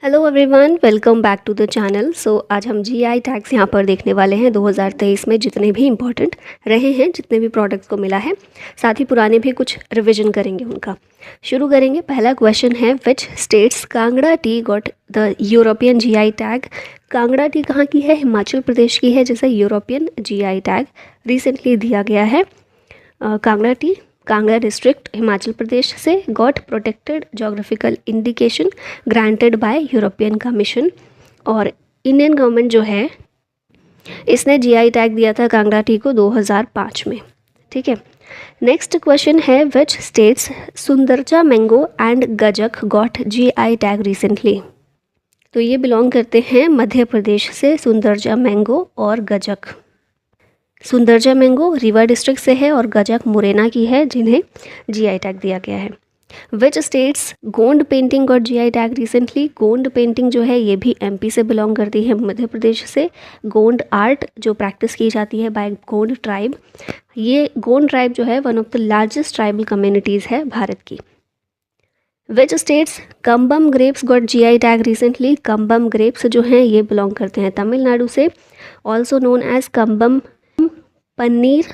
Hello everyone, welcome back to the channel. आज हम GI tags यहाँ पर देखने वाले हैं 2023 में जितने भी इम्पोर्टेंट रहे हैं, जितने भी प्रोडक्ट्स को मिला है, साथ ही पुराने भी कुछ रिवीजन करेंगे उनका। शुरू करेंगे। पहला क्वेश्चन है, which states Kangra T got the European GI tag. Kangra T कहाँ की है? हिमाचल प्रदेश की है, जिसे यूरोपियन जीआई टैग रिसेंटली दिया गया है। कांगड़ा टी कांगड़ा डिस्ट्रिक्ट हिमाचल प्रदेश से got protected geographical indication granted by European commission. और इंडियन गवर्नमेंट जो है इसने जीआई टैग दिया था कांगड़ा टी को 2005 में। ठीक है। नेक्स्ट क्वेश्चन है, which states Sundarja mango and gajak got GI tag recently. तो ये बिलोंग करते हैं मध्य प्रदेश से, सुंदरजा मैंगो और गजक। सुंदरजा मैंगो रीवा डिस्ट्रिक्ट से है और गजक मुरैना की है, जिन्हें जीआई टैग दिया गया है। विच स्टेट्स गोंड पेंटिंग और GI tag recently. Gond painting जो है ये भी एमपी से बिलोंग करती है, मध्य प्रदेश से। गोंड आर्ट जो प्रैक्टिस की जाती है बाय गोंड ट्राइब, ये गोंड ट्राइब जो है one of the largest tribal communities है भारत की। Which states Cumbum grapes got GI tag recently. Cumbum grapes जो हैं ये बिलोंग करते हैं तमिलनाडु से, also known as Cumbum Panneer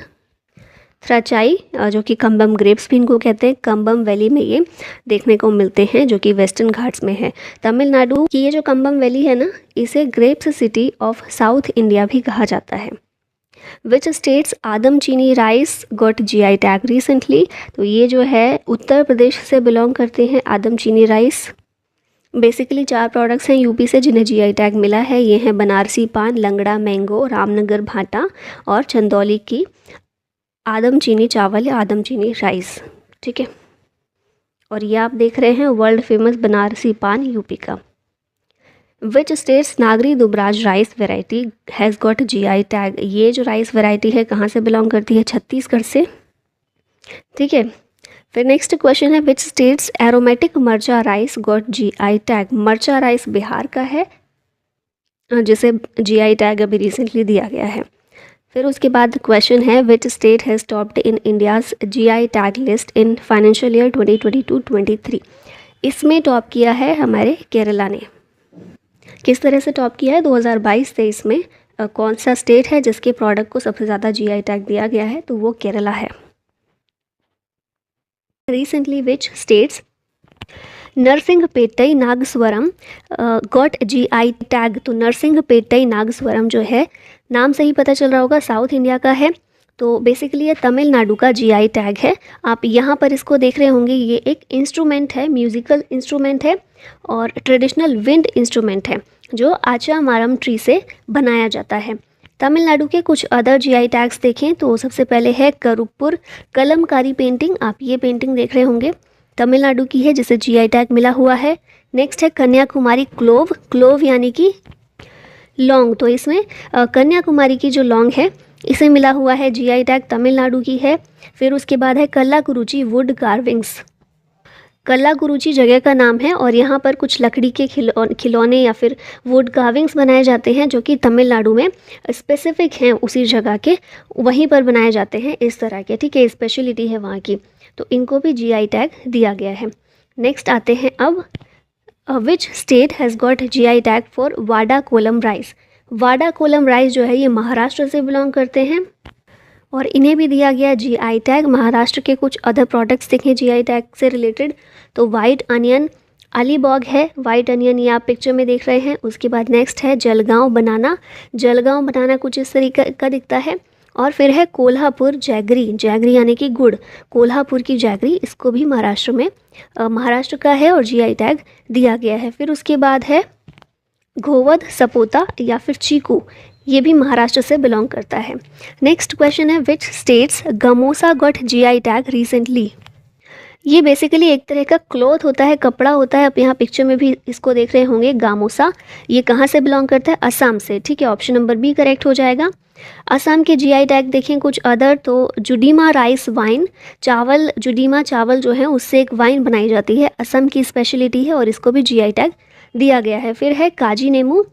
Thratchai, जो कि कम्बम ग्रेप्स भी इनको कहते हैं। कम्बम वैली में ये देखने को मिलते हैं, जो कि वेस्टर्न घाट्स में है। तमिलनाडु की ये जो कम्बम वैली है ना, इसे grapes city of south India भी कहा जाता है। विच स्टेट्स आदम चीनी rice got GI tag recently. तो ये जो है उत्तर प्रदेश से बिलोंग करते हैं आदम चीनी राइस। बेसिकली 4 प्रोडक्ट्स हैं यूपी से जिन्हें जीआई टैग मिला है। ये हैं बनारसी पान, लंगड़ा मैंगो, रामनगर भाटा और चंदौली की आदम चीनी चावल या आदम चीनी राइस। ठीक है। और ये आप देख रहे हैं वर्ल्ड फेमस बनारसी पान यूपी का। Which states Nagari Dubraj rice variety has got GI tag. ये जो राइस वेराइटी है कहाँ से बिलोंग करती है? छत्तीसगढ़ से। ठीक है। फिर नेक्स्ट क्वेश्चन है, विच स्टेट्स एरोमेटिक मर्चा राइस गॉट जीआई टैग। मर्चा राइस बिहार का है, जिसे जीआई टैग अभी रिसेंटली दिया गया है। फिर उसके बाद क्वेश्चन है, विच state has topped in India's GI tag list in financial year 2022-23। इसमें टॉप किया है हमारे केरला ने। किस तरह से टॉप किया है? 2022-23 में कौन सा स्टेट है जिसके प्रोडक्ट को सबसे ज़्यादा जीआई टैग दिया गया है? तो वो केरला है। Recently, which states Narasinganpettai nagaswaram got GI tag. तो नरसिंहपेटई नागस्वरम जो है, नाम से ही पता चल रहा होगा साउथ इंडिया का है। तो बेसिकली ये तमिलनाडु का जीआई टैग है। आप यहाँ पर इसको देख रहे होंगे, ये एक इंस्ट्रूमेंट है, म्यूजिकल इंस्ट्रूमेंट है और ट्रेडिशनल विंड इंस्ट्रूमेंट है, जो आचा मारम ट्री से बनाया जाता है। तमिलनाडु के कुछ अदर जीआई टैग्स देखें तो सबसे पहले है करुपुर कलमकारी पेंटिंग। आप ये पेंटिंग देख रहे होंगे, तमिलनाडु की है, जिसे जीआई टैग मिला हुआ है। नेक्स्ट है कन्याकुमारी क्लोव। क्लोव यानी कि लौंग। तो इसमें कन्याकुमारी की जो लौंग है इसे मिला हुआ है जीआई टैग, तमिलनाडु की है। फिर उसके बाद है कल्लाकुरुची वुड कार्विंग्स। कल्लाकुरुची जगह का नाम है और यहाँ पर कुछ लकड़ी के खिलौने या फिर वुड कार्विंग्स बनाए जाते हैं, जो कि तमिलनाडु में स्पेसिफिक हैं, उसी जगह के वहीं पर बनाए जाते हैं इस तरह के। ठीक है, स्पेशलिटी है वहाँ की, तो इनको भी जीआई टैग दिया गया है। नेक्स्ट आते हैं अब, which state has got GI tag for Wada Kolam rice. Wada Kolam rice जो है ये महाराष्ट्र से बिलोंग करते हैं और इन्हें भी दिया गया जीआई टैग। महाराष्ट्र के कुछ अदर प्रोडक्ट्स देखें जीआई टैग से रिलेटेड, तो वाइट अनियन अलीबॉग है, वाइट अनियन ये आप पिक्चर में देख रहे हैं। उसके बाद नेक्स्ट है जलगांव बनाना। जलगांव बनाना कुछ इस तरीके का दिखता है। और फिर है कोल्हापुर जैगरी। जैगरी यानी कि गुड़, कोल्हापुर की जैगरी, इसको भी महाराष्ट्र में महाराष्ट्र का है और जीआई टैग दिया गया है। फिर उसके बाद है घोवध सपोता या फिर चीकू, ये भी महाराष्ट्र से बिलोंग करता है। नेक्स्ट क्वेश्चन है, which states gamosa got GI tag recently. ये बेसिकली एक तरह का क्लॉथ होता है, कपड़ा होता है। आप यहाँ पिक्चर में भी इसको देख रहे होंगे, गामोसा। ये कहाँ से बिलोंग करता है? असम से। ठीक है, ऑप्शन नंबर बी करेक्ट हो जाएगा। असम के जीआई टैग देखें कुछ अदर, तो जुडीमा राइस वाइन, चावल, जुडीमा चावल जो है उससे एक वाइन बनाई जाती है, असम की स्पेशलिटी है और इसको भी जीआई टैग दिया गया है। फिर है काजी नेमू,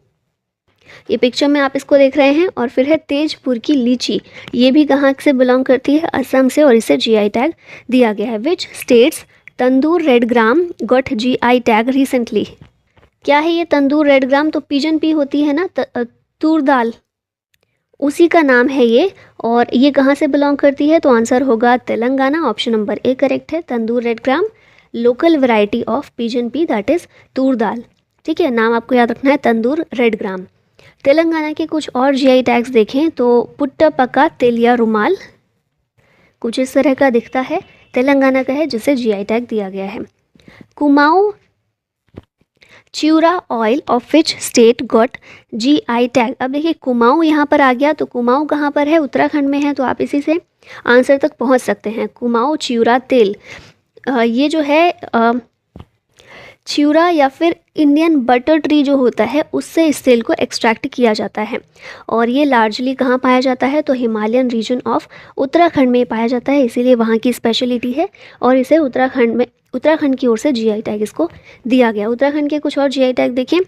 ये पिक्चर में आप इसको देख रहे हैं। और फिर है तेजपुर की लीची, ये भी कहाँ से बिलोंग करती है? असम से, और इसे जीआई टैग दिया गया है। Which states tandoor red gram got GI tag recently. क्या है ये तंदूर रेड ग्राम? तो पिजन पी होती है ना, तूर दाल, उसी का नाम है ये। और ये कहाँ से बिलोंग करती है? तो आंसर होगा Telangana. Option number A correct है। Tandur red gram local variety of pigeon pea, that is toor dal. ठीक है, नाम आपको याद रखना है तंदूर रेड ग्राम। तेलंगाना के कुछ और जीआई टैग्स देखें तो पुट्टपका तेलिया रुमाल कुछ इस तरह का दिखता है, तेलंगाना का है, जिसे जीआई टैग दिया गया है। Kumaon chyura oil of which state got GI tag? अब देखिए कुमाऊं यहाँ पर आ गया, तो कुमाऊं कहाँ पर है? उत्तराखंड में है, तो आप इसी से आंसर तक पहुँच सकते हैं। कुमाऊं च्यूरा तेल, ये जो है च्यूरा या फिर इंडियन बटर ट्री जो होता है उससे इस तेल को एक्सट्रैक्ट किया जाता है। और ये लार्जली कहाँ पाया जाता है? तो हिमालयन रीजन ऑफ उत्तराखंड में पाया जाता है, इसीलिए वहाँ की स्पेशलिटी है। और इसे उत्तराखंड की ओर से जीआई टैग इसको दिया गया। उत्तराखंड के कुछ और जीआई टैग देखें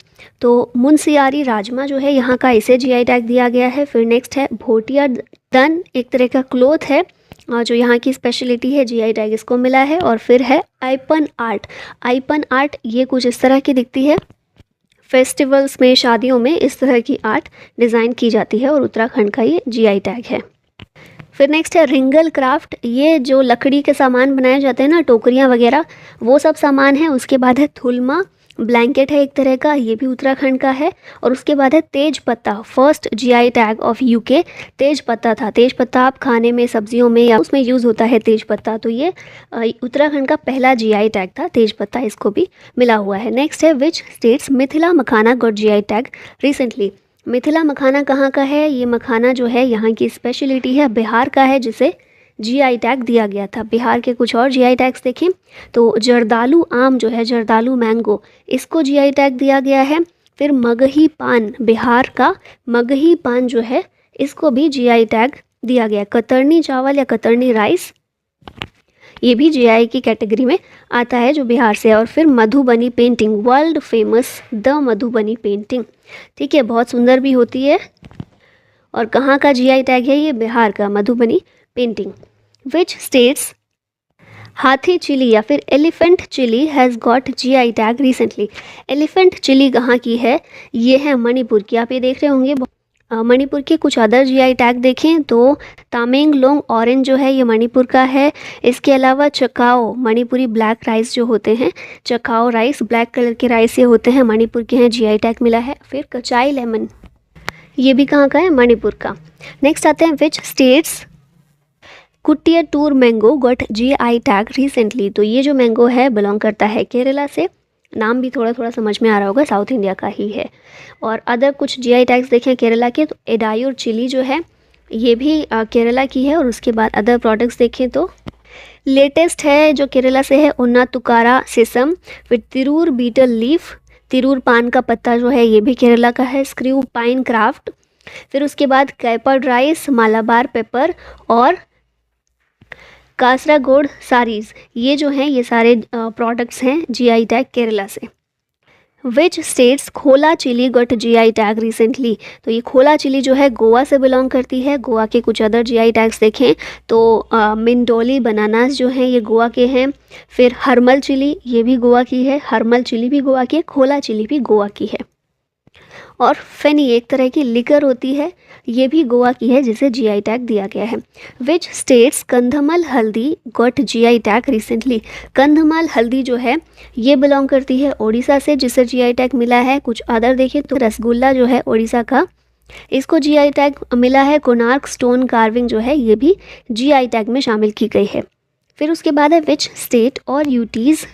तो मुनसियारी राजमा जो है यहाँ का, इसे जीआई टैग दिया गया है। फिर नेक्स्ट है भोटिया दन, एक तरह का क्लोथ है जो यहाँ की स्पेशलिटी है, जीआई टैग इसको मिला है। और फिर है आइपन आर्ट। आइपन आर्ट ये कुछ इस तरह की दिखती है, फेस्टिवल्स में, शादियों में इस तरह की आर्ट डिज़ाइन की जाती है और उत्तराखंड का ये जीआई टैग है। फिर नेक्स्ट है रिंगल क्राफ्ट, ये जो लकड़ी के सामान बनाए जाते हैं ना, टोकरियाँ वगैरह, वो सब सामान है। उसके बाद है थुलमा, ब्लैंकेट है एक तरह का, ये भी उत्तराखंड का है। और उसके बाद है tej patta, first GI tag of UK tej patta था। तेज पत्ता आप खाने में, सब्जियों में या उसमें यूज़ होता है तेज पत्ता, तो ये उत्तराखंड का पहला जीआई टैग था तेज पत्ता, इसको भी मिला हुआ है। नेक्स्ट है which states Mithila makhana got GI tag recently? Mithila makhana कहाँ का है? ये मखाना जो है यहाँ की स्पेशलिटी है, बिहार का है, जिसे जीआई टैग दिया गया था। बिहार के कुछ और जीआई टैग्स देखें तो जर्दालू आम जो है, जर्दालू मैंगो, इसको जीआई टैग दिया गया है। फिर मगही पान, बिहार का मगही पान जो है, इसको भी जीआई टैग दिया गया। कतरनी चावल या कतरनी राइस, ये भी जीआई की कैटेगरी में आता है, जो बिहार से है। और फिर Madhubani painting, world famous the Madhubani painting, ठीक है, बहुत सुंदर भी होती है। और कहाँ का जीआई टैग है? ये बिहार का Madhubani painting. Which state's Hathei chilli या फिर elephant chilli has got GI tag recently? Elephant chilli कहाँ की है? ये है मणिपुर की। आप ये देख रहे होंगे मणिपुर के कुछ अदर जीआई टैग देखें तो तामेंगलोंग ऑरेंज जो है, ये मणिपुर का है। इसके अलावा चकाओ, मणिपुरी ब्लैक राइस जो होते हैं, चकाओ राइस, ब्लैक कलर के राइस ये होते हैं, मणिपुर के हैं, जीआई टैग मिला है। फिर कचाई लेमन, ये भी कहाँ का है? मणिपुर का। नेक्स्ट आते हैं विच स्टेट्स कुटिया tour mango got GI tag recently? तो ये जो मैंगो है बिलोंग करता है केरला से, नाम भी थोड़ा थोड़ा समझ में आ रहा होगा, साउथ इंडिया का ही है। और अदर कुछ जीआई टैग्स देखें केरला के तो एडायूर चिली जो है, ये भी केरला की है। और उसके बाद अदर प्रोडक्ट्स देखें तो लेटेस्ट है जो केरला से है उन्ना तुकारा सेसम, फिर तिरूर बीटल लीफ, तिरूर पान का पत्ता जो है, ये भी केरला का है। स्क्रू पाइन क्राफ्ट, फिर उसके बाद कैपर्ड राइस, मालाबार पेपर और कासरागोड सारीज, ये जो हैं ये सारे प्रोडक्ट्स हैं जीआई टैग केरला से। Which state's Khola chilli got GI tag recently? तो ये खोला चिली जो है गोवा से बिलोंग करती है। गोवा के कुछ अदर जीआई टैग्स देखें तो मिंडोली बनानास जो हैं, ये गोवा के हैं। फिर हरमल चिली, ये भी गोवा की है, हरमल चिली भी गोवा की है, खोला चिली भी गोवा की है। और फेनी, एक तरह की लिकर होती है, ये भी गोवा की है, जिसे जीआई टैग दिया गया है। विच स्टेट्स कंधमल हल्दी got GI tag recently? Kandhamal हल्दी जो है ये बिलोंग करती है ओडिशा से, जिसे जीआई टैग मिला है। कुछ अदर देखें तो रसगुल्ला जो है ओडिशा का, इसको जीआई टैग मिला है। कोणार्क स्टोन कार्विंग जो है, ये भी जीआई टैग में शामिल की गई है। फिर उसके बाद है विच स्टेट और UTs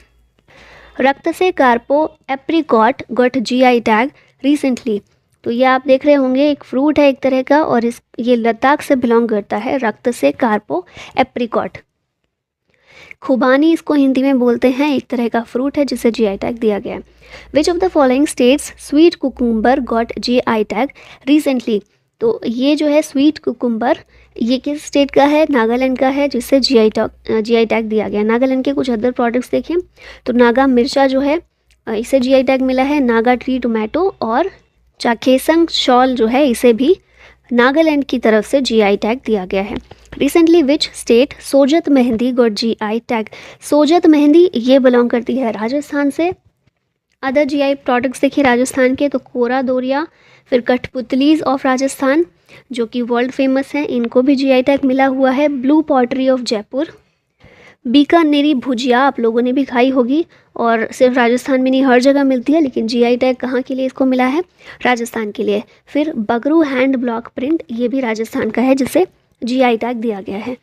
Raktsey Karpo apricot got GI tag recently? तो ये आप देख रहे होंगे एक फ्रूट है एक तरह का, और ये लद्दाख से बिलोंग करता है, रक्त से कार्पो एप्रिकॉट। खुबानी इसको हिंदी में बोलते हैं, एक तरह का फ्रूट है जिसे जीआई टैग दिया गया है। Which of the following states sweet cucumber got GI tag recently? तो ये जो है स्वीट कुकुम्बर, ये किस स्टेट का है? नागालैंड का है, जिससे जीआई टैग दिया गया। नागालैंड के कुछ अदर प्रोडक्ट्स देखें तो नागा मिर्चा जो है, इसे जीआई टैग मिला है। नागा ट्री टोमेटो और चाखेसंग शॉल जो है, इसे भी नागालैंड की तरफ से जीआई टैग दिया गया है। Recently which state Sojat mehndi got GI tag? Sojat mehndi ये बिलोंग करती है राजस्थान से, अदर जीआई प्रोडक्ट्स देखिए राजस्थान के, तो कोरा दोरिया, फिर कठपुतलीज ऑफ राजस्थान जो कि वर्ल्ड फेमस हैं, इनको भी जीआई टैग मिला हुआ है। ब्लू पॉटरी ऑफ जयपुर, बीकानेरी भुजिया आप लोगों ने भी खाई होगी, और सिर्फ राजस्थान में नहीं हर जगह मिलती है, लेकिन जीआई टैग कहाँ के लिए इसको मिला है, राजस्थान के लिए। फिर बगरू हैंड ब्लॉक प्रिंट, ये भी राजस्थान का है जिसे जीआई टैग दिया गया है।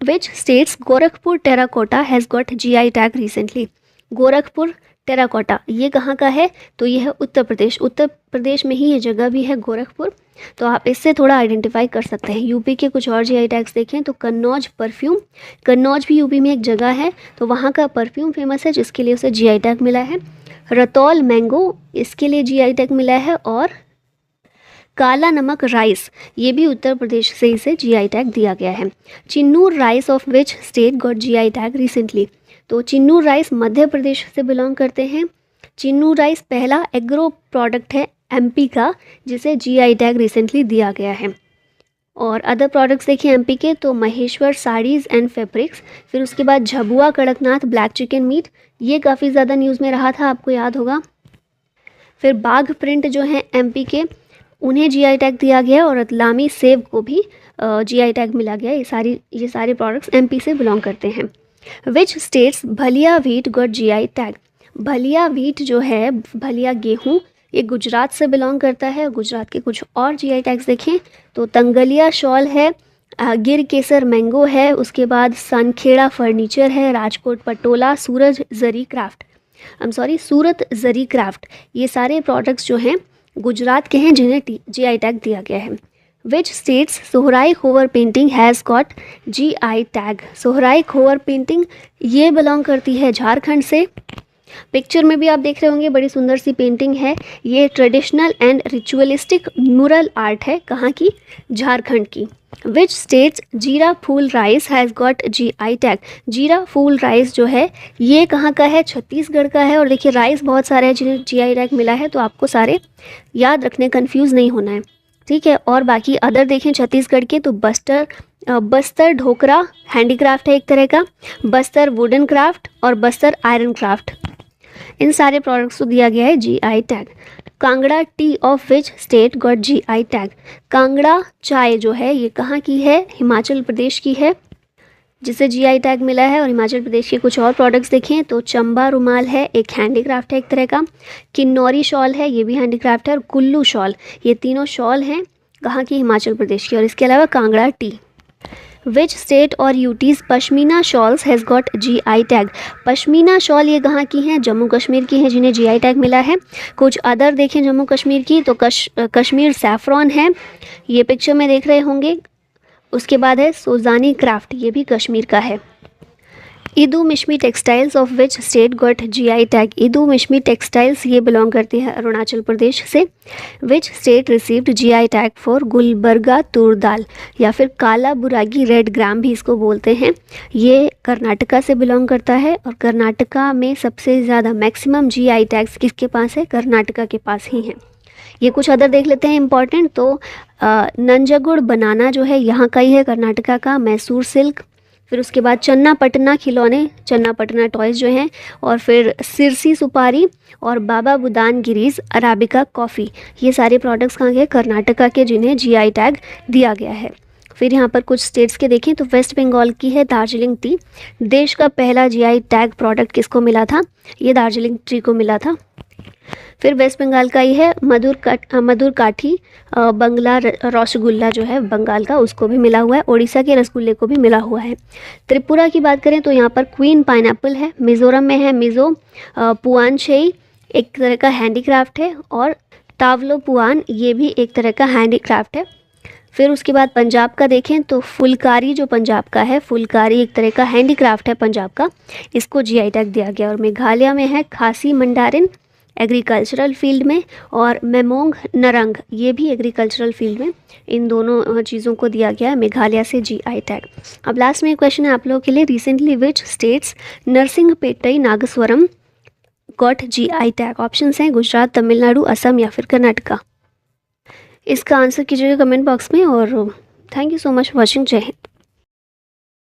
Which states Gorakhpur terracotta has got GI tag recently. Gorakhpur terracotta ये कहाँ का है, तो ये है उत्तर प्रदेश। उत्तर प्रदेश में ही ये जगह भी है गोरखपुर, तो आप इससे थोड़ा आइडेंटिफाई कर सकते हैं। यूपी के कुछ और जीआई टैग्स देखें तो कन्नौज परफ्यूम, कन्नौज भी यूपी में एक जगह है, तो वहाँ का परफ्यूम फेमस है जिसके लिए उसे जीआई टैग मिला है। रतौल मैंगो, इसके लिए जीआई टैग मिला है। और काला नमक राइस, ये भी उत्तर प्रदेश से इसे जीआई टैग दिया गया है। Chinnor rice of which state got GI tag recently. तो चिन्नूर राइस मध्य प्रदेश से बिलोंग करते हैं। चिन्नूर राइस पहला एग्रो प्रोडक्ट है एमपी का जिसे जीआई टैग रिसेंटली दिया गया है। और अदर प्रोडक्ट्स देखिए एमपी के, तो महेश्वर साड़ीज़ एंड फैब्रिक्स, फिर उसके बाद Jhabua Kadaknath black chicken meet, ये काफ़ी ज़्यादा न्यूज़ में रहा था, आपको याद होगा। फिर बाघ प्रिंट जो है एमपी के, उन्हें जीआई टैग दिया गया, और रतलामी सेब को भी जीआई टैग मिला गया। ये सारे प्रोडक्ट्स एमपी से बिलोंग करते हैं। Which states Bhalia wheat got GI tag. Bhalia wheat जो है, भलिया गेहूँ, ये गुजरात से बिलोंग करता है। गुजरात के कुछ और जीआई टैग्स देखें तो तंगलिया शॉल है, गिर केसर मैंगो है, उसके बाद सनखेड़ा फर्नीचर है, राजकोट पटोला, सूरत जरी क्राफ्ट, ये सारे प्रोडक्ट्स जो हैं गुजरात के हैं जिन्हें जीआई टैग दिया गया है। Which states Sohrai Khovar painting has got GI tag. Sohrai Khovar painting ये बिलोंग करती है झारखंड से। पिक्चर में भी आप देख रहे होंगे, बड़ी सुंदर सी पेंटिंग है। ये traditional and ritualistic mural art है, कहाँ की, झारखंड की। Which states Jeera Phool rice has got GI tag. Jeera Phool rice जो है ये कहाँ का है, छत्तीसगढ़ का है। और देखिए राइस बहुत सारे हैं जिन्हें जीआई टैग मिला है, तो आपको सारे याद रखने, कन्फ्यूज़ नहीं होना है, ठीक है। और बाकी अदर देखें छत्तीसगढ़ के, तो बस्तर ढोकरा हैंडीक्राफ्ट है एक तरह का, बस्तर वुडन क्राफ्ट और बस्तर आयरन क्राफ्ट, इन सारे प्रोडक्ट्स को दिया गया है GI tag. Kangra T of which state got GI tag. Kangra चाय जो है ये कहाँ की है, हिमाचल प्रदेश की है, जिसे जीआई टैग मिला है। और हिमाचल प्रदेश के कुछ और प्रोडक्ट्स देखें तो चंबा रुमाल है, एक हैंडीक्राफ्ट है एक तरह का, किन्नौरी शॉल है, ये भी हैंडीक्राफ्ट है, और कुल्लू शॉल, ये तीनों शॉल हैं कहाँ की, हिमाचल प्रदेश की। और इसके अलावा कांगड़ा टी। विच स्टेट और UTs pashmina shawls has got GI tag. Pashmina shawl ये कहाँ की हैं, जम्मू कश्मीर की हैं जिन्हें जीआई टैग मिला है। कुछ अदर देखें जम्मू कश्मीर की, तो कश्मीर सैफरॉन है, ये पिक्चर में देख रहे होंगे। उसके बाद है सोजानी क्राफ्ट, ये भी कश्मीर का है। Idu Mishmi textiles of which state got GI tag. Idu Mishmi textiles ये बिलोंग करती है अरुणाचल प्रदेश से। Which state received GI tag for Gulbarga toor dal, या फिर काला बुरागी रेड ग्राम भी इसको बोलते हैं, ये कर्नाटका से बिलोंग करता है। और कर्नाटका में सबसे ज़्यादा मैक्सिमम जीआई टैग्स किसके पास है, कर्नाटका के पास ही हैं। ये कुछ अदर देख लेते हैं इंपॉर्टेंट, तो नंजागुड़ बनाना जो है यहाँ का ही है, कर्नाटका का। मैसूर सिल्क, फिर उसके बाद चन्ना पटना खिलौने, चन्ना पटना टॉयज़ जो हैं, और फिर सिरसी सुपारी और बाबा बुदान गिरीज अराबिका कॉफ़ी, ये सारे प्रोडक्ट्स कहाँ के, कर्नाटका के, जिन्हें जीआई टैग दिया गया है। फिर यहाँ पर कुछ स्टेट्स के देखें तो वेस्ट बंगाल की है दार्जिलिंग टी। देश का पहला जीआई टैग प्रोडक्ट किसको मिला था, ये दार्जिलिंग टी को मिला था। फिर वेस्ट बंगाल का ही है मधुर काठी बंगला रसगुल्ला जो है बंगाल का, उसको भी मिला हुआ है। उड़ीसा के रसगुल्ले को भी मिला हुआ है। त्रिपुरा की बात करें तो यहाँ पर क्वीन पाइनएप्पल है। मिज़ोरम में है मिज़ो पुआनछेई, एक तरह का हैंडीक्राफ्ट है। और तावलो पुआन, ये भी एक तरह का हैंडीक्राफ्ट है। फिर उसके बाद पंजाब का देखें तो फुलकारी जो पंजाब का है, फुलकारी एक तरह का हैंडीक्राफ्ट है पंजाब का, इसको जीआई टैग दिया गया। और मेघालय में है खासी मंडारिन एग्रीकल्चरल फील्ड में, और मेमोंग नरंग, ये भी एग्रीकल्चरल फील्ड में, इन दोनों चीज़ों को दिया गया है मेघालय से जीआई टैग। अब लास्ट में एक क्वेश्चन है आप लोगों के लिए, recently which states Narasinganpettai nagaswaram got GI tag. Options हैं गुजरात, तमिलनाडु, असम या फिर कर्नाटका। इसका आंसर कीजिएगा कमेंट बॉक्स में। और thank you so much for watching. जय हिंद।